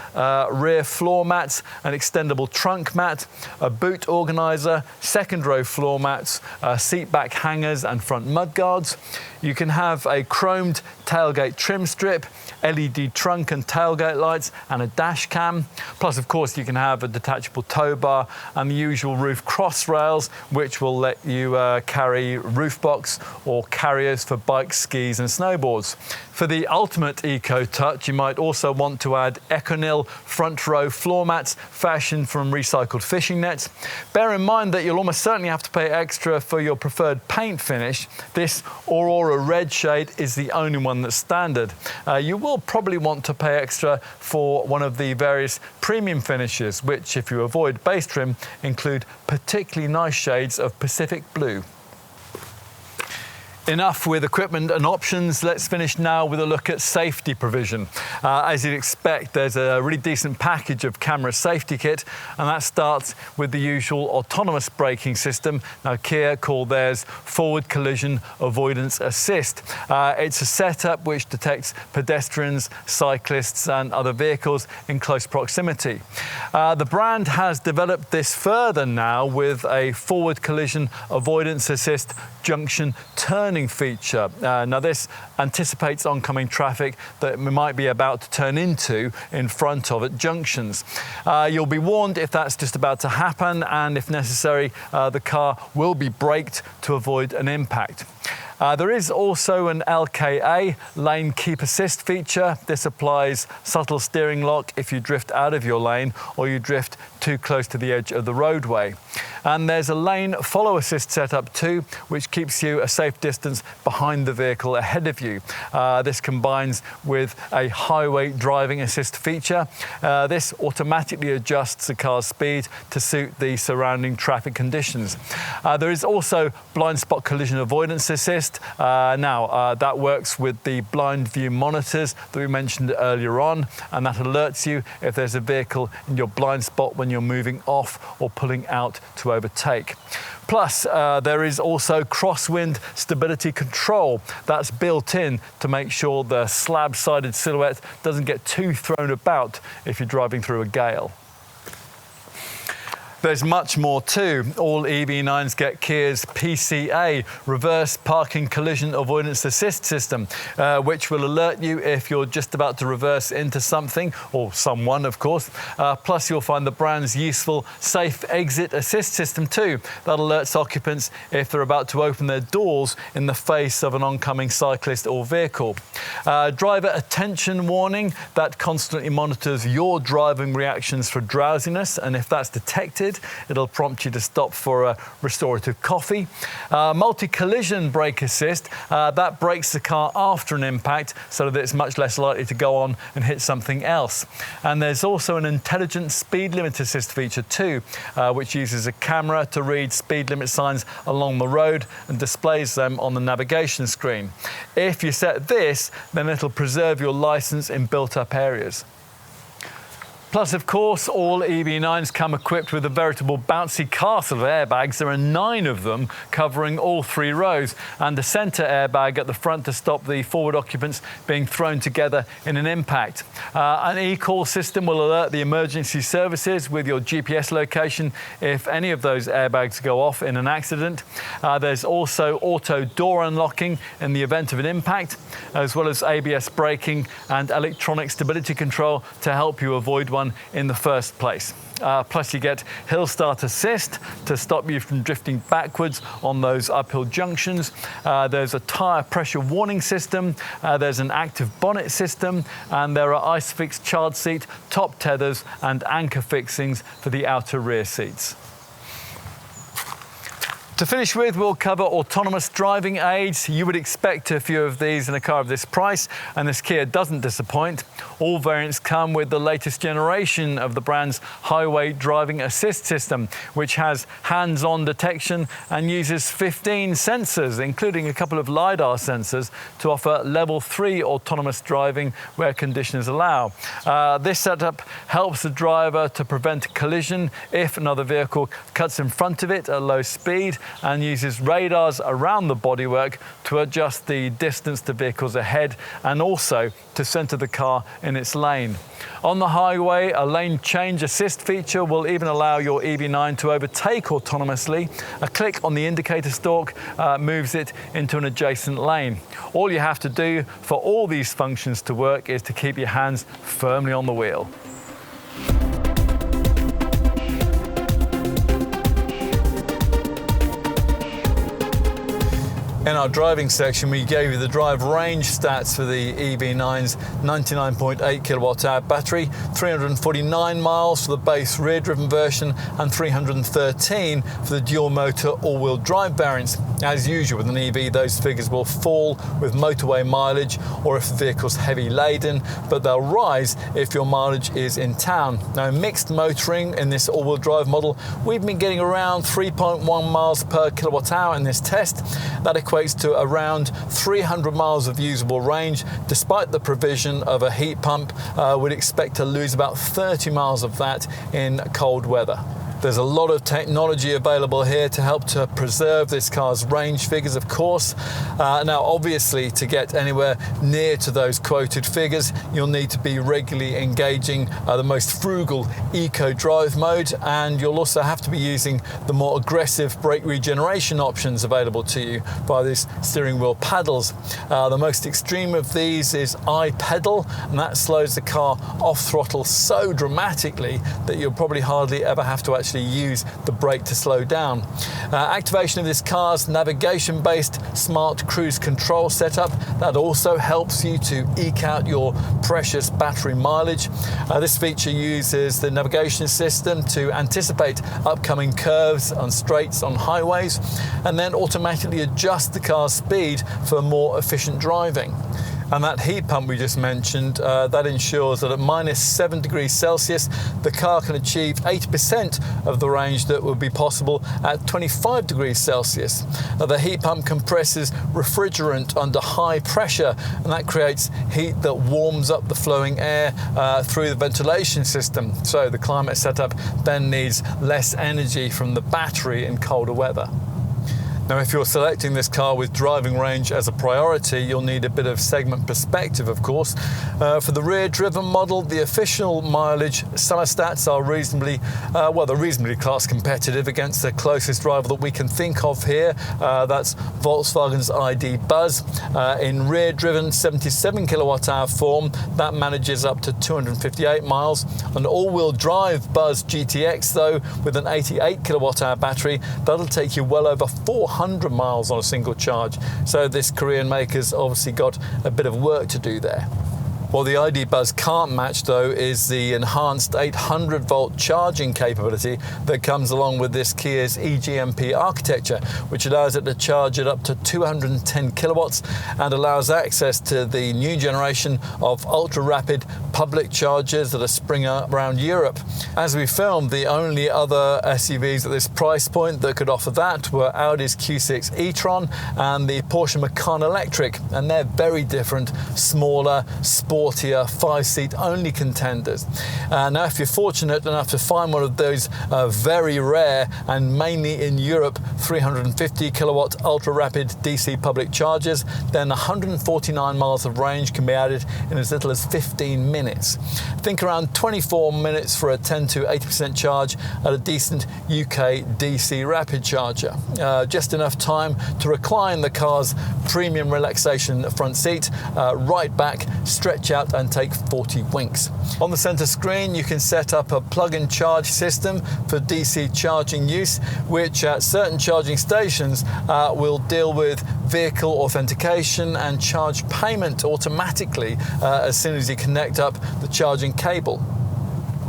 rear floor mats, an extendable trunk mat, a boot organiser, second row floor mats, seat back hangers and front mudguards. You can have a chromed tailgate trim strip, LED trunk and tailgate lights and a dash cam. Plus, of course, you can have a detachable tow bar and the usual roof cross rails, which will let you carry roof box or carriers for bikes, skis and snowboards. For the ultimate eco touch, you might also want to add Econil front row floor mats fashioned from recycled fishing nets. Bear in mind that you'll almost certainly have to pay extra for your preferred paint finish. This Aurora red shade is the only one that's standard. You will probably want to pay extra for one of the various premium finishes, which, if you avoid base trim, include particularly nice shades of Pacific blue. Enough with equipment and options. Let's finish now with a look at safety provision. As you'd expect, there's a really decent package of camera safety kit, and that starts with the usual autonomous braking system. Now, Kia call theirs forward collision avoidance assist. It's a setup which detects pedestrians, cyclists and other vehicles in close proximity. The brand has developed this further now with a forward collision avoidance assist junction turning feature. Now, this anticipates oncoming traffic that we might be about to turn into in front of at junctions. You'll be warned if that's just about to happen, and if necessary, the car will be braked to avoid an impact. There is also an LKA, lane keep assist feature. This applies subtle steering lock if you drift out of your lane or you drift too close to the edge of the roadway. And there's a lane follow assist setup too, which keeps you a safe distance behind the vehicle ahead of you. This combines with a highway driving assist feature. This automatically adjusts the car's speed to suit the surrounding traffic conditions. There is also blind spot collision avoidance assist. That works with the blind view monitors that we mentioned earlier on, and that alerts you if there's a vehicle in your blind spot when you're moving off or pulling out to overtake. Plus, there is also crosswind stability control. That's built in to make sure the slab-sided silhouette doesn't get too thrown about if you're driving through a gale. There's much more too. All EV9s get Kia's PCA, reverse parking collision avoidance assist system, which will alert you if you're just about to reverse into something, or someone, of course. Plus, you'll find the brand's useful safe exit assist system too. That alerts occupants if they're about to open their doors in the face of an oncoming cyclist or vehicle. Driver attention warning, that constantly monitors your driving reactions for drowsiness, and if that's detected, it'll prompt you to stop for a restorative coffee. Multi-collision brake assist, that brakes the car after an impact so that it's much less likely to go on and hit something else. And there's also an intelligent speed limit assist feature too, which uses a camera to read speed limit signs along the road and displays them on the navigation screen. If you set this, then it'll preserve your license in built-up areas. Plus, of course, all EV9s come equipped with a veritable bouncy castle of airbags. There are 9 of them covering all 3 rows, and a centre airbag at the front to stop the forward occupants being thrown together in an impact. An e-call system will alert the emergency services with your GPS location if any of those airbags go off in an accident. There's also auto door unlocking in the event of an impact, as well as ABS braking and electronic stability control to help you avoid one in the first place. Plus, you get hill start assist to stop you from drifting backwards on those uphill junctions. There's a tyre pressure warning system. There's an active bonnet system, and there are ISOFIX child seat, top tethers and anchor fixings for the outer rear seats. To finish with, we'll cover autonomous driving aids. You would expect a few of these in a car of this price, and this Kia doesn't disappoint. All variants come with the latest generation of the brand's highway driving assist system, which has hands-on detection and uses 15 sensors, including a couple of LiDAR sensors, to offer level 3 autonomous driving where conditions allow. This setup helps the driver to prevent collision if another vehicle cuts in front of it at low speed, and uses radars around the bodywork to adjust the distance to vehicles ahead and also to center the car in its lane. On the highway, a lane change assist feature will even allow your EV9 to overtake autonomously. A click on the indicator stalk moves it into an adjacent lane. All you have to do for all these functions to work is to keep your hands firmly on the wheel. In our driving section, we gave you the drive range stats for the EV9's 99.8 kilowatt-hour battery, 349 miles for the base rear-driven version and 313 for the dual-motor all-wheel drive variants. As usual with an EV, those figures will fall with motorway mileage or if the vehicle's heavy laden, but they'll rise if your mileage is in town. Now, mixed motoring in this all-wheel drive model, we've been getting around 3.1 miles per kilowatt-hour in this test. That equates to around 300 miles of usable range. Despite the provision of a heat pump, we'd expect to lose about 30 miles of that in cold weather. There's a lot of technology available here to help to preserve this car's range figures, of course. Now, obviously, to get anywhere near to those quoted figures, you'll need to be regularly engaging the most frugal eco drive mode, and you'll also have to be using the more aggressive brake regeneration options available to you by these steering wheel paddles. The most extreme of these is iPedal, and that slows the car off throttle so dramatically that you'll probably hardly ever have to actually use the brake to slow down. Activation of this car's navigation-based smart cruise control setup, that also helps you to eke out your precious battery mileage. This feature uses the navigation system to anticipate upcoming curves on straights on highways and then automatically adjust the car's speed for more efficient driving. And that heat pump we just mentioned, that ensures that at -7 degrees Celsius, the car can achieve 80% of the range that would be possible at 25 degrees Celsius. Now, the heat pump compresses refrigerant under high pressure, and that creates heat that warms up the flowing air through the ventilation system. So the climate setup then needs less energy from the battery in colder weather. Now, if you're selecting this car with driving range as a priority, you'll need a bit of segment perspective, of course. For the rear-driven model, the official mileage summer stats are reasonably class competitive against the closest rival that we can think of here. That's Volkswagen's ID Buzz. In rear-driven 77 kilowatt-hour form, that manages up to 258 miles. An all-wheel drive Buzz GTX, though, with an 88 kilowatt-hour battery, that'll take you well over 400 miles on a single charge. So this Korean maker's obviously got a bit of work to do there. What the ID Buzz can't match, though, is the enhanced 800-volt charging capability that comes along with this Kia's eGMP architecture, which allows it to charge at up to 210 kilowatts and allows access to the new generation of ultra-rapid public chargers that are springing up around Europe. As we filmed, the only other SUVs at this price point that could offer that were Audi's Q6 e-tron and the Porsche Macan Electric, and they're very different, smaller, sportier, 5-seat only contenders. Now, if you're fortunate enough to find one of those very rare and mainly in Europe 350 kilowatt ultra rapid DC public chargers, then 149 miles of range can be added in as little as 15 minutes. Think around 24 minutes for a 10 to 80% charge at a decent UK DC rapid charger. Just enough time to recline the car's premium relaxation front seat, right back, stretch out and take 40 winks. On the center screen, you can set up a plug-and charge system for DC charging use, which at certain charging stations will deal with vehicle authentication and charge payment automatically as soon as you connect up the charging cable.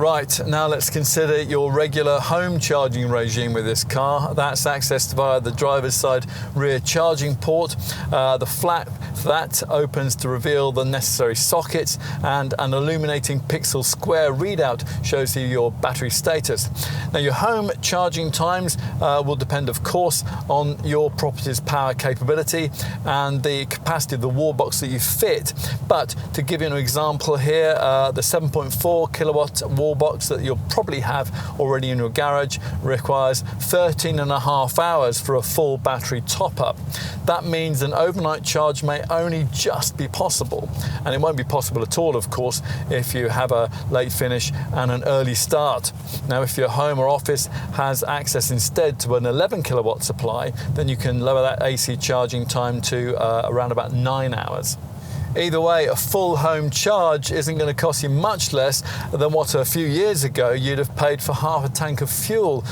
Right, now let's consider your regular home charging regime with this car. That's accessed via the driver's side rear charging port. The flap that opens to reveal the necessary sockets, and an illuminating pixel square readout shows you your battery status. Now, your home charging times will depend, of course, on your property's power capability and the capacity of the wall box that you fit. But to give you an example here, the 7.4 kilowatt wall box that you'll probably have already in your garage requires 13.5 hours for a full battery top-up. That means an overnight charge may only just be possible, and it won't be possible at all, of course, if you have a late finish and an early start. Now, if your home or office has access instead to an 11 kilowatt supply, then you can lower that AC charging time to around about 9 hours. Either way, a full home charge isn't going to cost you much less than what a few years ago you'd have paid for half a tank of fuel.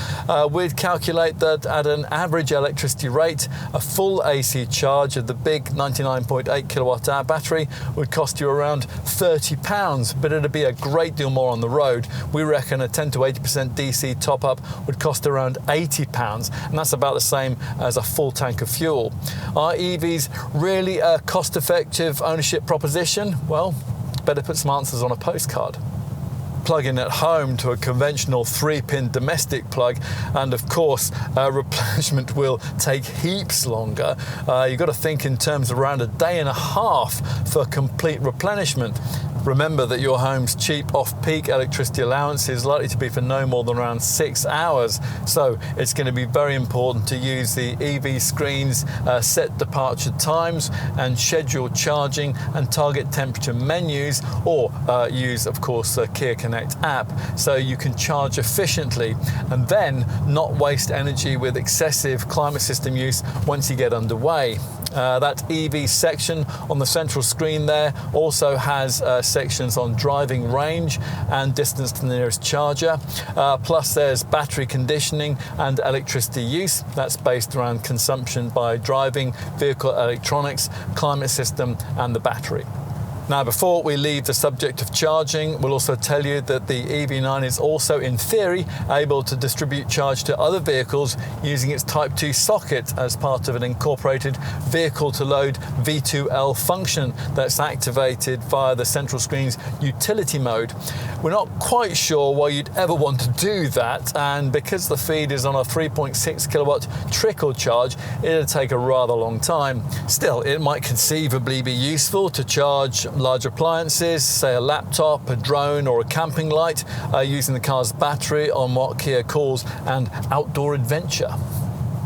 We'd calculate that at an average electricity rate, a full AC charge of the big 99.8 kilowatt hour battery would cost you around £30, but it'd be a great deal more on the road. We reckon a 10 to 80% DC top up would cost around £80, and that's about the same as a full tank of fuel. Are EVs really a cost-effective ownership proposition? Well, better put some answers on a postcard. Plug-in at home to a conventional 3-pin domestic plug, and of course replenishment will take heaps longer. You've got to think in terms of around a day and a half for complete replenishment. Remember that your home's cheap off-peak electricity allowance is likely to be for no more than around 6 hours, so it's going to be very important to use the EV screen's set departure times and schedule charging and target temperature menus, or use, of course, the Kia Connect app, so you can charge efficiently and then not waste energy with excessive climate system use once you get underway. That EV section on the central screen there also has sections on driving range and distance to the nearest charger. Plus there's battery conditioning and electricity use. That's based around consumption by driving, vehicle electronics, climate system and the battery. Now, before we leave the subject of charging, we'll also tell you that the EV9 is also, in theory, able to distribute charge to other vehicles using its Type 2 socket as part of an incorporated vehicle-to-load V2L function that's activated via the central screen's utility mode. We're not quite sure why you'd ever want to do that, and because the feed is on a 3.6 kilowatt trickle charge, it'll take a rather long time. Still, it might conceivably be useful to charge large appliances, say a laptop, a drone or a camping light, using the car's battery on what Kia calls an outdoor adventure.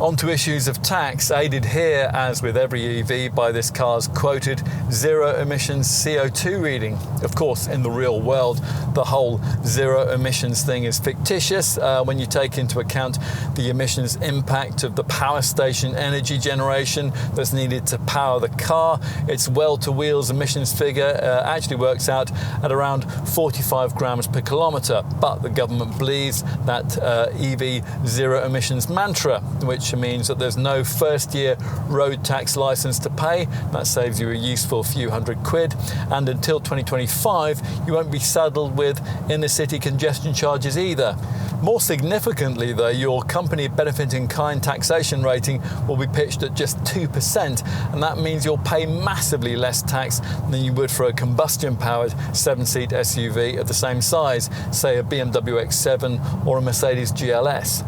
On to issues of tax, aided here, as with every EV, by this car's quoted zero emissions CO2 reading. Of course, in the real world, the whole zero emissions thing is fictitious when you take into account the emissions impact of the power station energy generation that's needed to power the car. Its well-to-wheels emissions figure actually works out at around 45 grams per kilometre, but the government believes that EV zero emissions mantra, which means that there's no first-year road tax licence to pay. That saves you a useful few hundred quid, and until 2025 you won't be saddled with inner-city congestion charges either. More significantly though, your company benefit-in-kind taxation rating will be pitched at just 2%, and that means you'll pay massively less tax than you would for a combustion-powered 7-seat SUV of the same size, say a BMW X7 or a Mercedes GLS.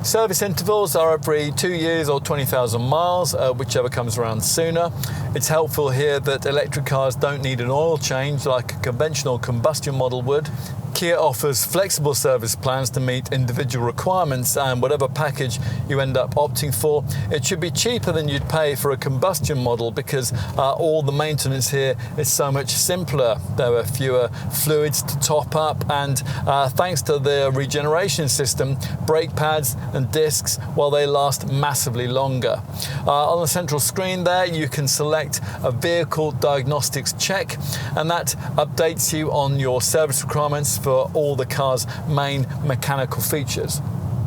Service intervals are every 2 years or 20,000 miles, whichever comes around sooner. It's helpful here that electric cars don't need an oil change like a conventional combustion model would. Kia offers flexible service plans to meet individual requirements, and whatever package you end up opting for, it should be cheaper than you'd pay for a combustion model because all the maintenance here is so much simpler. There are fewer fluids to top up, and thanks to the regeneration system, brake pads and discs, well, they last massively longer. On the central screen there, you can select a vehicle diagnostics check, and that updates you on your service requirements for all the car's main mechanical features.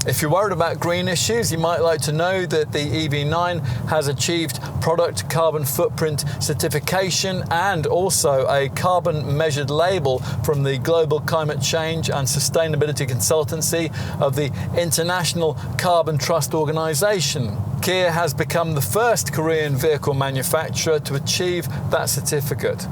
If you're worried about green issues, you might like to know that the EV9 has achieved product carbon footprint certification and also a carbon measured label from the Global Climate Change and Sustainability Consultancy of the International Carbon Trust Organization. Kia has become the first Korean vehicle manufacturer to achieve that certificate.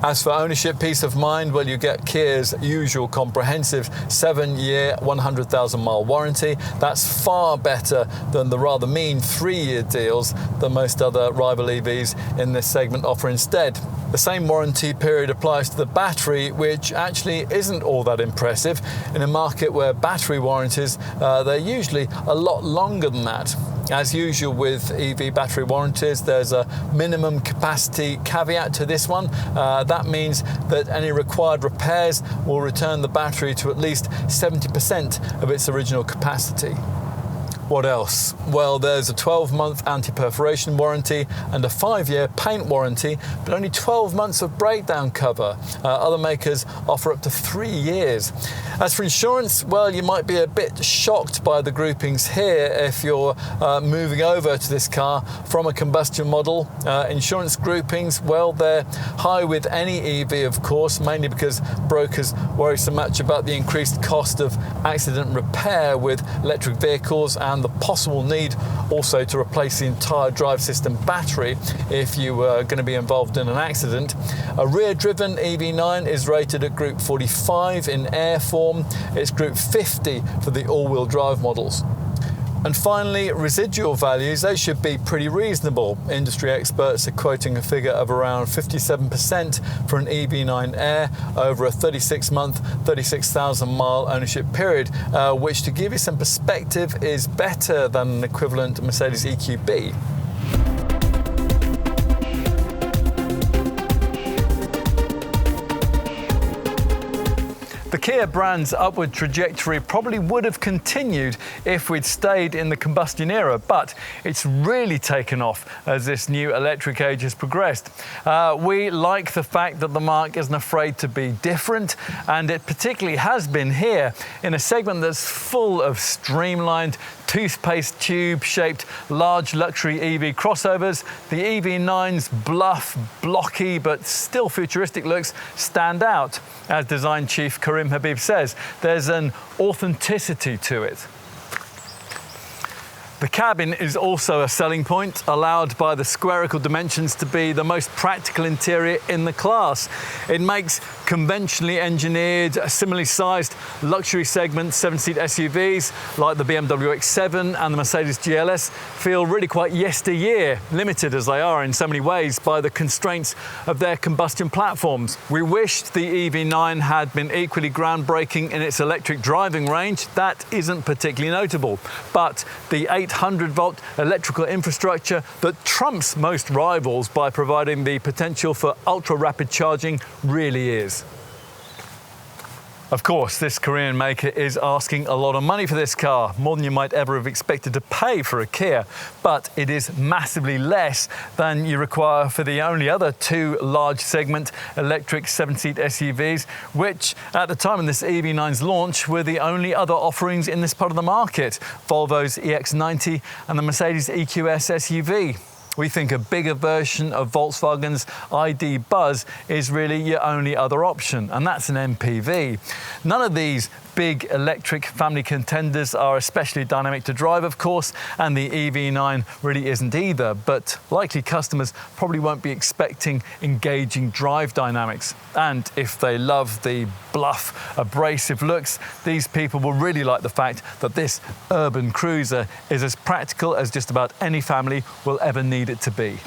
As for ownership peace of mind, well, you get Kia's usual comprehensive 7-year, 100,000-mile warranty. That's far better than the rather mean 3-year deals that most other rival EVs in this segment offer instead. The same warranty period applies to the battery, which actually isn't all that impressive in a market where battery warranties, they're usually a lot longer than that. As usual with EV battery warranties, there's a minimum capacity caveat to this one. That means that any required repairs will return the battery to at least 70% of its original capacity. What else? Well, there's a 12-month anti-perforation warranty and a 5-year paint warranty, but only 12 months of breakdown cover. Other makers offer up to 3 years. As for insurance, well, you might be a bit shocked by the groupings here if you're moving over to this car from a combustion model. Insurance groupings, well, they're high with any EV, of course, mainly because brokers worry so much about the increased cost of accident repair with electric vehicles and the possible need also to replace the entire drive system battery if you were going to be involved in an accident. A rear-driven EV9 is rated at Group 45 in air form. It's Group 50 for the all-wheel drive models. And finally, residual values, they should be pretty reasonable. Industry experts are quoting a figure of around 57% for an EV9 Air over a 36-month, 36,000-mile ownership period, which, to give you some perspective, is better than an equivalent Mercedes EQB. The Kia brand's upward trajectory probably would have continued if we'd stayed in the combustion era, but it's really taken off as this new electric age has progressed. We like the fact that the marque isn't afraid to be different, and it particularly has been here in a segment that's full of streamlined, toothpaste tube-shaped large luxury EV crossovers. The EV9's bluff, blocky, but still futuristic looks stand out. As design chief Karim Habib says, there's an authenticity to it. The cabin is also a selling point, allowed by the spherical dimensions to be the most practical interior in the class. It makes conventionally engineered, similarly sized luxury segment 7-seat SUVs like the BMW X7 and the Mercedes GLS feel really quite yesteryear, limited as they are in so many ways by the constraints of their combustion platforms. We wished the EV9 had been equally groundbreaking in its electric driving range. That isn't particularly notable, but the 800-volt electrical infrastructure that trumps most rivals by providing the potential for ultra-rapid charging really is. Of course, this Korean maker is asking a lot of money for this car, more than you might ever have expected to pay for a Kia, but it is massively less than you require for the only other 2 large segment electric 7-seat SUVs, which at the time of this EV9's launch were the only other offerings in this part of the market, Volvo's EX90 and the Mercedes EQS SUV. We think a bigger version of Volkswagen's ID Buzz is really your only other option, and that's an MPV. None of these big electric family contenders are especially dynamic to drive, of course, and the EV9 really isn't either, but likely customers probably won't be expecting engaging drive dynamics. And if they love the bluff, abrasive looks, these people will really like the fact that this urban cruiser is as practical as just about any family will ever need it to be.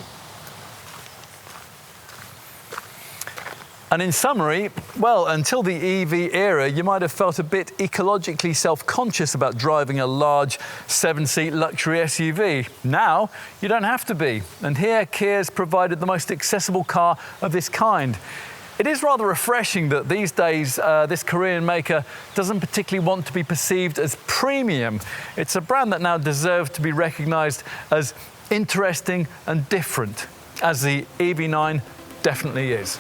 And in summary, well, until the EV era, you might have felt a bit ecologically self-conscious about driving a large 7-seat luxury SUV. Now, you don't have to be. And here, Kia's provided the most accessible car of this kind. It is rather refreshing that these days this Korean maker doesn't particularly want to be perceived as premium. It's a brand that now deserves to be recognized as interesting and different, as the EV9 definitely is.